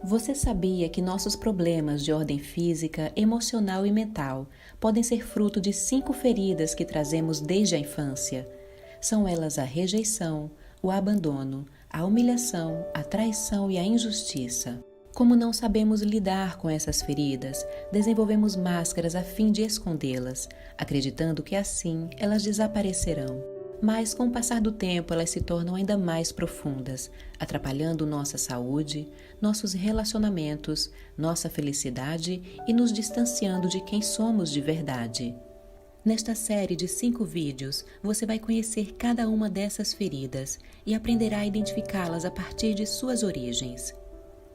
Você sabia que nossos problemas de ordem física, emocional e mental podem ser fruto de 5 feridas que trazemos desde a infância? São elas a rejeição, o abandono, a humilhação, a traição e a injustiça. Como não sabemos lidar com essas feridas, desenvolvemos máscaras a fim de escondê-las, acreditando que assim elas desaparecerão. Mas com o passar do tempo elas se tornam ainda mais profundas, atrapalhando nossa saúde, nossos relacionamentos, nossa felicidade e nos distanciando de quem somos de verdade. Nesta série de 5 vídeos, você vai conhecer cada uma dessas feridas e aprenderá a identificá-las a partir de suas origens.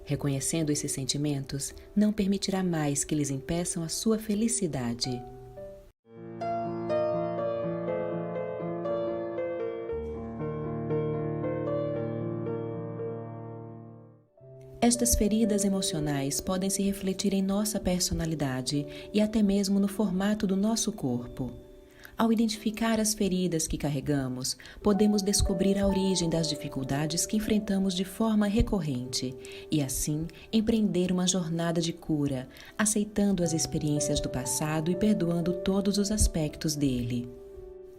Reconhecendo esses sentimentos, não permitirá mais que lhes impeçam a sua felicidade. Estas feridas emocionais podem se refletir em nossa personalidade e até mesmo no formato do nosso corpo. Ao identificar as feridas que carregamos, podemos descobrir a origem das dificuldades que enfrentamos de forma recorrente e, assim, empreender uma jornada de cura, aceitando as experiências do passado e perdoando todos os aspectos dele.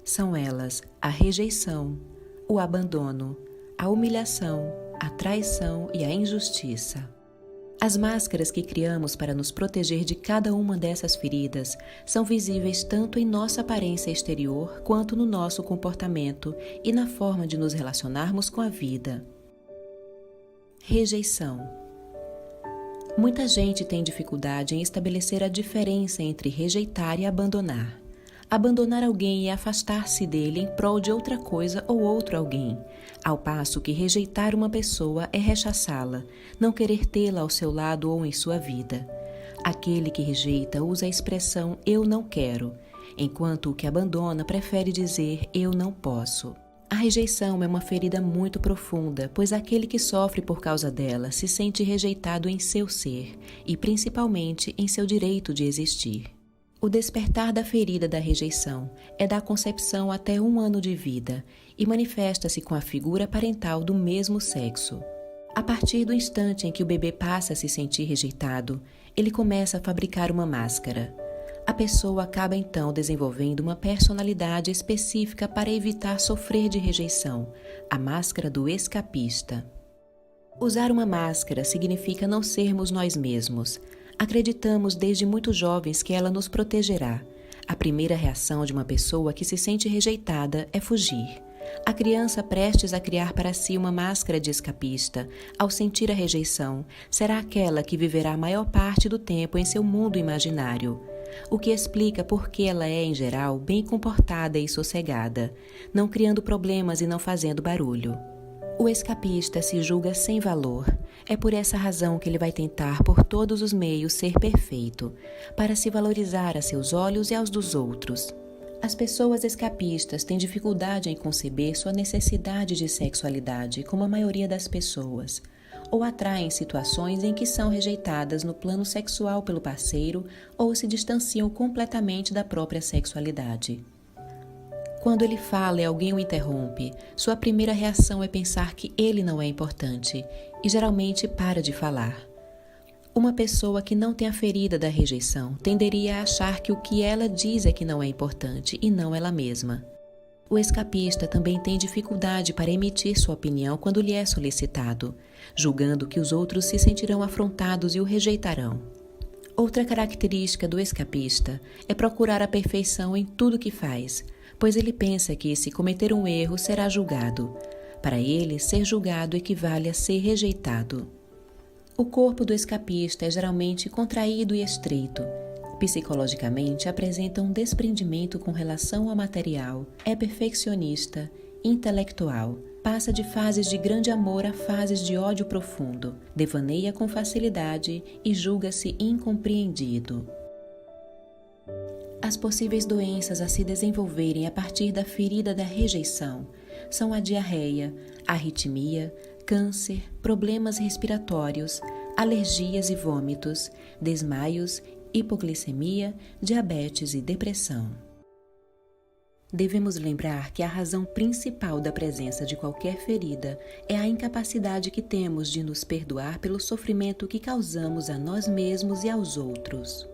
São elas a rejeição, o abandono, a humilhação, a traição e a injustiça. As máscaras que criamos para nos proteger de cada uma dessas feridas são visíveis tanto em nossa aparência exterior quanto no nosso comportamento e na forma de nos relacionarmos com a vida. Rejeição. Muita gente tem dificuldade em estabelecer a diferença entre rejeitar e abandonar. Abandonar alguém é afastar-se dele em prol de outra coisa ou outro alguém, ao passo que rejeitar uma pessoa é rechaçá-la, não querer tê-la ao seu lado ou em sua vida. Aquele que rejeita usa a expressão "eu não quero", enquanto o que abandona prefere dizer "eu não posso". A rejeição é uma ferida muito profunda, pois aquele que sofre por causa dela se sente rejeitado em seu ser e principalmente em seu direito de existir. O despertar da ferida da rejeição é da concepção até 1 ano de vida e manifesta-se com a figura parental do mesmo sexo. A partir do instante em que o bebê passa a se sentir rejeitado, ele começa a fabricar uma máscara. A pessoa acaba então desenvolvendo uma personalidade específica para evitar sofrer de rejeição, a máscara do escapista. Usar uma máscara significa não sermos nós mesmos. Acreditamos desde muito jovens que ela nos protegerá. A primeira reação de uma pessoa que se sente rejeitada é fugir. A criança prestes a criar para si uma máscara de escapista, ao sentir a rejeição, será aquela que viverá a maior parte do tempo em seu mundo imaginário. O que explica por que ela é, em geral, bem comportada e sossegada, não criando problemas e não fazendo barulho. O escapista se julga sem valor. É por essa razão que ele vai tentar por todos os meios ser perfeito, para se valorizar a seus olhos e aos dos outros. As pessoas escapistas têm dificuldade em conceber sua necessidade de sexualidade, como a maioria das pessoas, ou atraem situações em que são rejeitadas no plano sexual pelo parceiro ou se distanciam completamente da própria sexualidade. Quando ele fala e alguém o interrompe, sua primeira reação é pensar que ele não é importante e geralmente para de falar. Uma pessoa que não tem a ferida da rejeição tenderia a achar que o que ela diz é que não é importante e não ela mesma. O escapista também tem dificuldade para emitir sua opinião quando lhe é solicitado, julgando que os outros se sentirão afrontados e o rejeitarão. Outra característica do escapista é procurar a perfeição em tudo que faz, pois ele pensa que, se cometer um erro, será julgado. Para ele, ser julgado equivale a ser rejeitado. O corpo do escapista é geralmente contraído e estreito. Psicologicamente, apresenta um desprendimento com relação ao material, é perfeccionista, intelectual, passa de fases de grande amor a fases de ódio profundo, devaneia com facilidade e julga-se incompreendido. As possíveis doenças a se desenvolverem a partir da ferida da rejeição são a diarreia, arritmia, câncer, problemas respiratórios, alergias e vômitos, desmaios, hipoglicemia, diabetes e depressão. Devemos lembrar que a razão principal da presença de qualquer ferida é a incapacidade que temos de nos perdoar pelo sofrimento que causamos a nós mesmos e aos outros.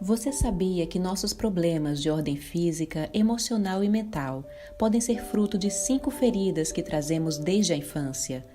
Você sabia que nossos problemas de ordem física, emocional e mental podem ser fruto de 5 feridas que trazemos desde a infância?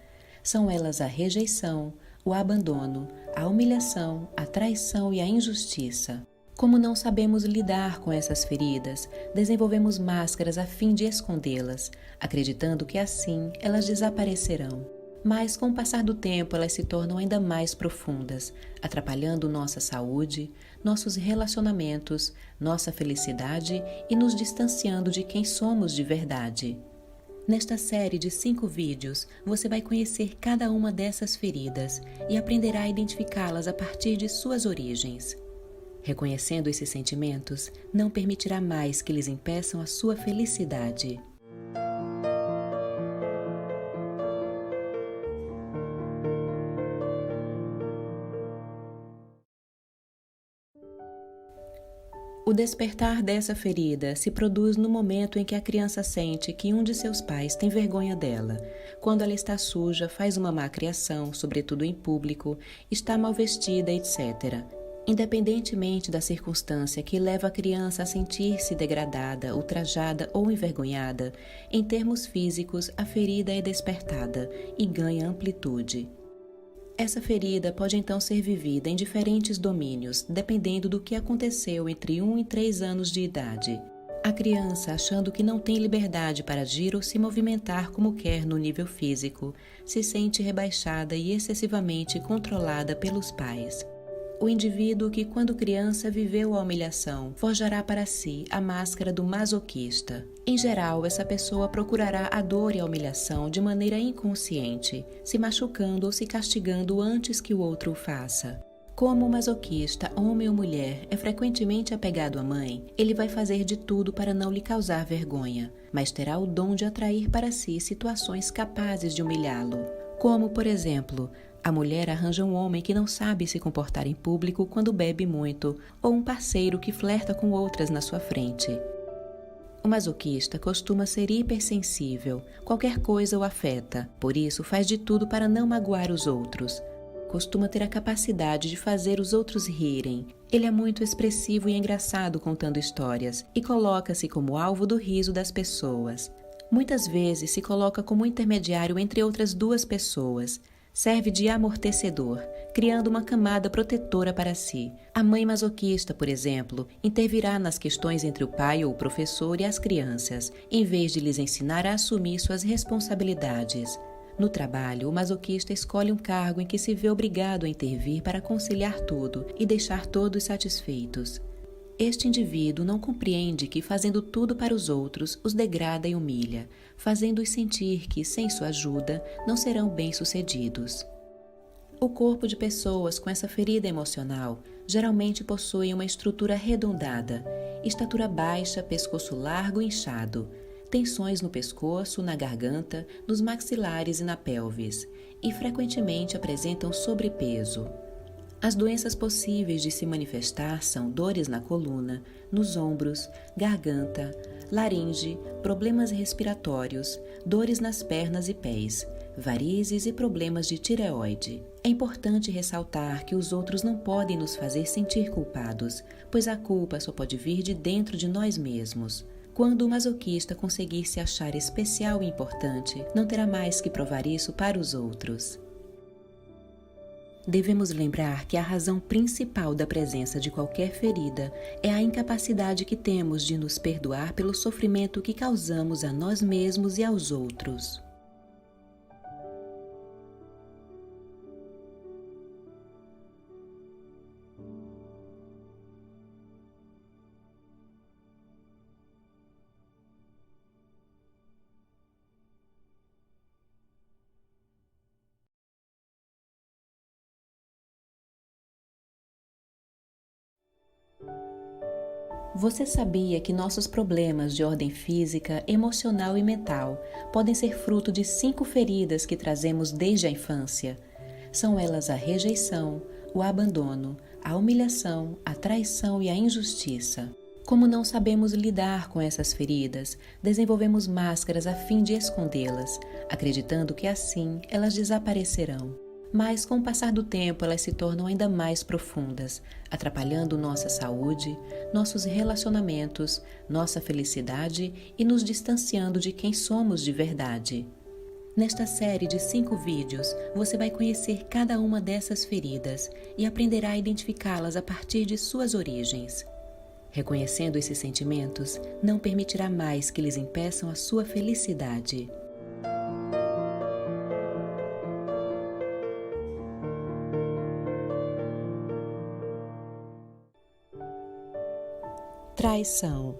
São elas a rejeição, o abandono, a humilhação, a traição e a injustiça. Como não sabemos lidar com essas feridas, desenvolvemos máscaras a fim de escondê-las, acreditando que assim elas desaparecerão. Mas, com o passar do tempo, elas se tornam ainda mais profundas, atrapalhando nossa saúde, nossos relacionamentos, nossa felicidade e nos distanciando de quem somos de verdade. Nesta série de 5 vídeos, você vai conhecer cada uma dessas feridas e aprenderá a identificá-las a partir de suas origens. Reconhecendo esses sentimentos, não permitirá mais que lhes impeçam a sua felicidade. O despertar dessa ferida se produz no momento em que a criança sente que um de seus pais tem vergonha dela, quando ela está suja, faz uma má criação, sobretudo em público, está mal vestida, etc. Independentemente da circunstância que leva a criança a sentir-se degradada, ultrajada ou envergonhada, em termos físicos, a ferida é despertada e ganha amplitude. Essa ferida pode então ser vivida em diferentes domínios, dependendo do que aconteceu entre 1 e 3 anos de idade. A criança, achando que não tem liberdade para agir ou se movimentar como quer no nível físico, se sente rebaixada e excessivamente controlada pelos pais. O indivíduo que, quando criança, viveu a humilhação, forjará para si a máscara do masoquista. Em geral, essa pessoa procurará a dor e a humilhação de maneira inconsciente, se machucando ou se castigando antes que o outro o faça. Como o masoquista, homem ou mulher, é frequentemente apegado à mãe, ele vai fazer de tudo para não lhe causar vergonha, mas terá o dom de atrair para si situações capazes de humilhá-lo. Como, por exemplo, a mulher arranja um homem que não sabe se comportar em público quando bebe muito, ou um parceiro que flerta com outras na sua frente. O masoquista costuma ser hipersensível, qualquer coisa o afeta, por isso faz de tudo para não magoar os outros. Costuma ter a capacidade de fazer os outros rirem. Ele é muito expressivo e engraçado contando histórias e coloca-se como alvo do riso das pessoas. Muitas vezes se coloca como intermediário entre outras 2 pessoas. Serve de amortecedor, criando uma camada protetora para si. A mãe masoquista, por exemplo, intervirá nas questões entre o pai ou o professor e as crianças, em vez de lhes ensinar a assumir suas responsabilidades. No trabalho, o masoquista escolhe um cargo em que se vê obrigado a intervir para conciliar tudo e deixar todos satisfeitos. Este indivíduo não compreende que, fazendo tudo para os outros, os degrada e humilha, fazendo-os sentir que, sem sua ajuda, não serão bem-sucedidos. O corpo de pessoas com essa ferida emocional geralmente possui uma estrutura arredondada, estatura baixa, pescoço largo e inchado, tensões no pescoço, na garganta, nos maxilares e na pelvis, e frequentemente apresentam sobrepeso. As doenças possíveis de se manifestar são dores na coluna, nos ombros, garganta, laringe, problemas respiratórios, dores nas pernas e pés, varizes e problemas de tireoide. É importante ressaltar que os outros não podem nos fazer sentir culpados, pois a culpa só pode vir de dentro de nós mesmos. Quando o masoquista conseguir se achar especial e importante, não terá mais que provar isso para os outros. Devemos lembrar que a razão principal da presença de qualquer ferida é a incapacidade que temos de nos perdoar pelo sofrimento que causamos a nós mesmos e aos outros. Você sabia que nossos problemas de ordem física, emocional e mental podem ser fruto de 5 feridas que trazemos desde a infância? São elas a rejeição, o abandono, a humilhação, a traição e a injustiça. Como não sabemos lidar com essas feridas, desenvolvemos máscaras a fim de escondê-las, acreditando que assim elas desaparecerão. Mas com o passar do tempo elas se tornam ainda mais profundas, atrapalhando nossa saúde, nossos relacionamentos, nossa felicidade e nos distanciando de quem somos de verdade. Nesta série de 5 vídeos, você vai conhecer cada uma dessas feridas e aprenderá a identificá-las a partir de suas origens. Reconhecendo esses sentimentos, não permitirá mais que lhes impeçam a sua felicidade. Traição.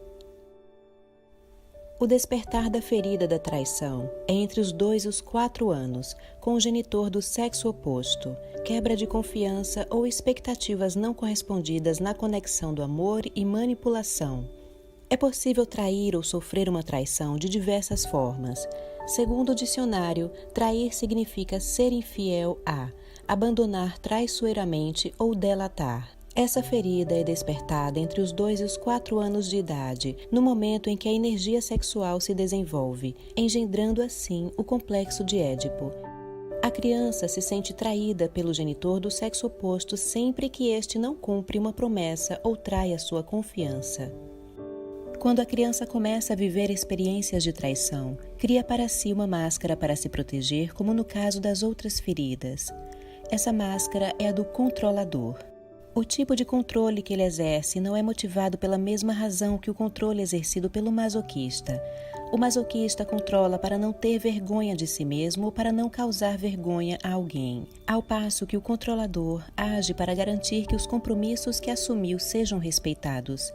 O despertar da ferida da traição é entre os 2 e os 4 anos, com o genitor do sexo oposto, quebra de confiança ou expectativas não correspondidas na conexão do amor e manipulação. É possível trair ou sofrer uma traição de diversas formas. Segundo o dicionário, trair significa ser infiel a, abandonar traiçoeiramente ou delatar. Essa ferida é despertada entre os 2 e os 4 anos de idade, no momento em que a energia sexual se desenvolve, engendrando assim o complexo de Édipo. A criança se sente traída pelo genitor do sexo oposto sempre que este não cumpre uma promessa ou trai a sua confiança. Quando a criança começa a viver experiências de traição, cria para si uma máscara para se proteger, como no caso das outras feridas. Essa máscara é a do controlador. O tipo de controle que ele exerce não é motivado pela mesma razão que o controle exercido pelo masoquista. O masoquista controla para não ter vergonha de si mesmo ou para não causar vergonha a alguém, ao passo que o controlador age para garantir que os compromissos que assumiu sejam respeitados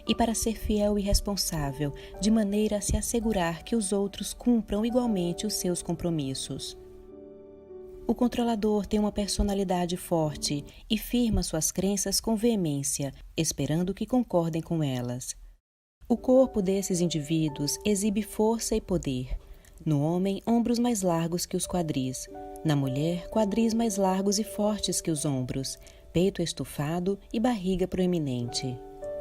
e para ser fiel e responsável, de maneira a se assegurar que os outros cumpram igualmente os seus compromissos. O controlador tem uma personalidade forte e firma suas crenças com veemência, esperando que concordem com elas. O corpo desses indivíduos exibe força e poder. No homem, ombros mais largos que os quadris. Na mulher, quadris mais largos e fortes que os ombros, peito estufado e barriga proeminente.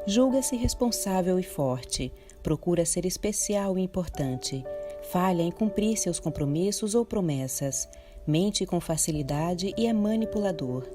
Julga-se responsável e forte, procura ser especial e importante, falha em cumprir seus compromissos ou promessas, mente com facilidade e é manipulador.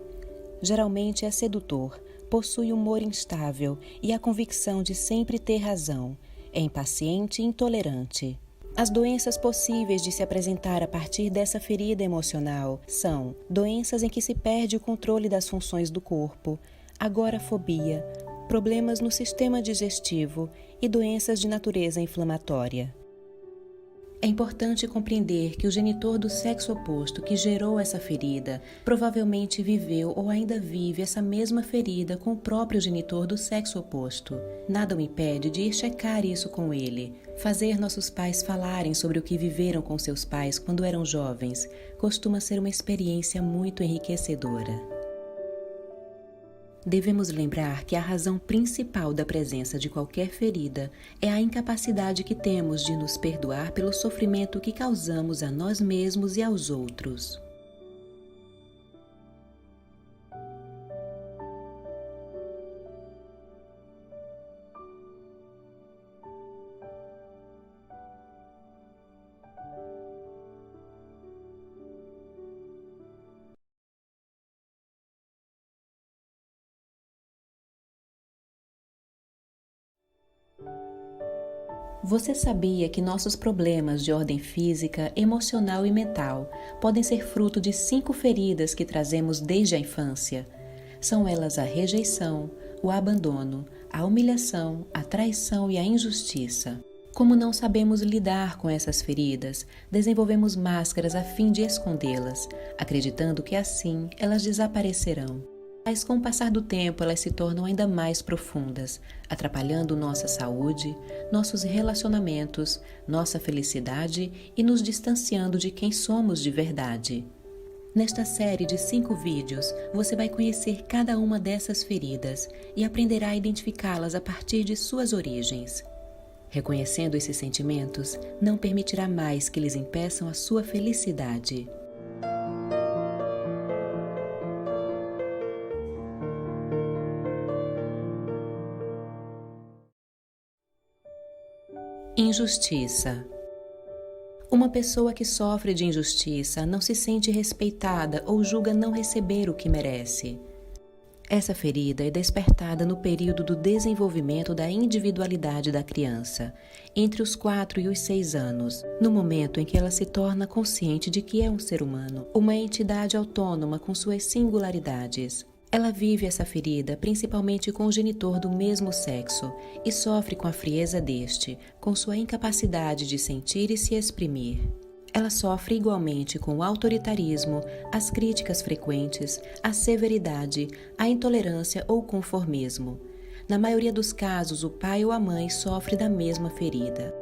Geralmente é sedutor, possui humor instável e a convicção de sempre ter razão, é impaciente e intolerante. As doenças possíveis de se apresentar a partir dessa ferida emocional são doenças em que se perde o controle das funções do corpo, agorafobia, problemas no sistema digestivo e doenças de natureza inflamatória. É importante compreender que o genitor do sexo oposto que gerou essa ferida provavelmente viveu ou ainda vive essa mesma ferida com o próprio genitor do sexo oposto. Nada o impede de ir checar isso com ele. Fazer nossos pais falarem sobre o que viveram com seus pais quando eram jovens costuma ser uma experiência muito enriquecedora. Devemos lembrar que a razão principal da presença de qualquer ferida é a incapacidade que temos de nos perdoar pelo sofrimento que causamos a nós mesmos e aos outros. Você sabia que nossos problemas de ordem física, emocional e mental podem ser fruto de 5 feridas que trazemos desde a infância? São elas a rejeição, o abandono, a humilhação, a traição e a injustiça. Como não sabemos lidar com essas feridas, desenvolvemos máscaras a fim de escondê-las, acreditando que assim elas desaparecerão. Mas com o passar do tempo elas se tornam ainda mais profundas, atrapalhando nossa saúde, nossos relacionamentos, nossa felicidade e nos distanciando de quem somos de verdade. Nesta série de 5 vídeos, você vai conhecer cada uma dessas feridas e aprenderá a identificá-las a partir de suas origens. Reconhecendo esses sentimentos, não permitirá mais que lhes impeçam a sua felicidade. Injustiça. Uma pessoa que sofre de injustiça não se sente respeitada ou julga não receber o que merece. Essa ferida é despertada no período do desenvolvimento da individualidade da criança, entre os 4 e os 6 anos, no momento em que ela se torna consciente de que é um ser humano, uma entidade autônoma com suas singularidades. Ela vive essa ferida principalmente com o genitor do mesmo sexo e sofre com a frieza deste, com sua incapacidade de sentir e se exprimir. Ela sofre igualmente com o autoritarismo, as críticas frequentes, a severidade, a intolerância ou conformismo. Na maioria dos casos, o pai ou a mãe sofre da mesma ferida.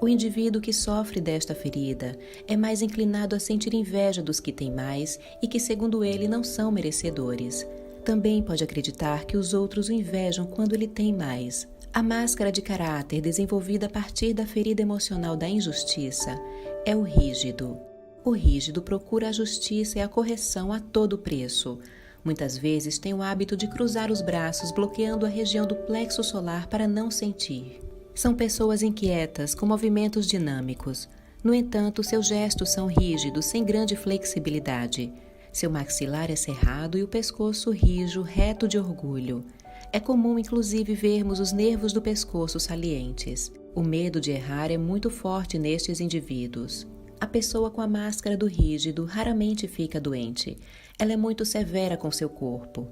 O indivíduo que sofre desta ferida é mais inclinado a sentir inveja dos que têm mais e que, segundo ele, não são merecedores. Também pode acreditar que os outros o invejam quando ele tem mais. A máscara de caráter desenvolvida a partir da ferida emocional da injustiça é o rígido. O rígido procura a justiça e a correção a todo preço. Muitas vezes tem o hábito de cruzar os braços, bloqueando a região do plexo solar para não sentir. São pessoas inquietas, com movimentos dinâmicos. No entanto, seus gestos são rígidos, sem grande flexibilidade. Seu maxilar é cerrado e o pescoço rijo, reto de orgulho. É comum, inclusive, vermos os nervos do pescoço salientes. O medo de errar é muito forte nestes indivíduos. A pessoa com a máscara do rígido raramente fica doente. Ela é muito severa com seu corpo.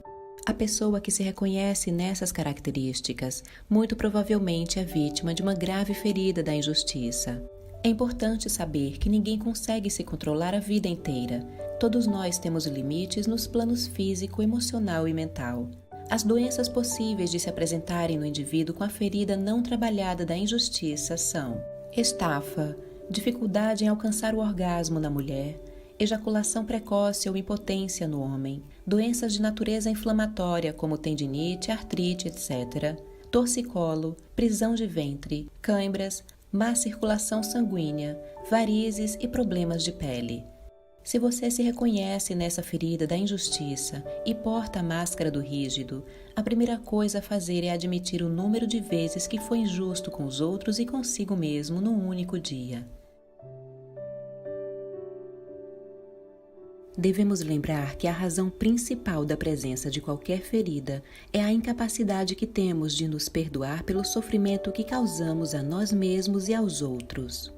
A pessoa que se reconhece nessas características muito provavelmente é vítima de uma grave ferida da injustiça. É importante saber que ninguém consegue se controlar a vida inteira. Todos nós temos limites nos planos físico, emocional e mental. As doenças possíveis de se apresentarem no indivíduo com a ferida não trabalhada da injustiça são estafa, dificuldade em alcançar o orgasmo na mulher, ejaculação precoce ou impotência no homem, doenças de natureza inflamatória como tendinite, artrite, etc., torcicolo, prisão de ventre, cãibras, má circulação sanguínea, varizes e problemas de pele. Se você se reconhece nessa ferida da injustiça e porta a máscara do rígido, a primeira coisa a fazer é admitir o número de vezes que foi injusto com os outros e consigo mesmo num único dia. Devemos lembrar que a razão principal da presença de qualquer ferida é a incapacidade que temos de nos perdoar pelo sofrimento que causamos a nós mesmos e aos outros.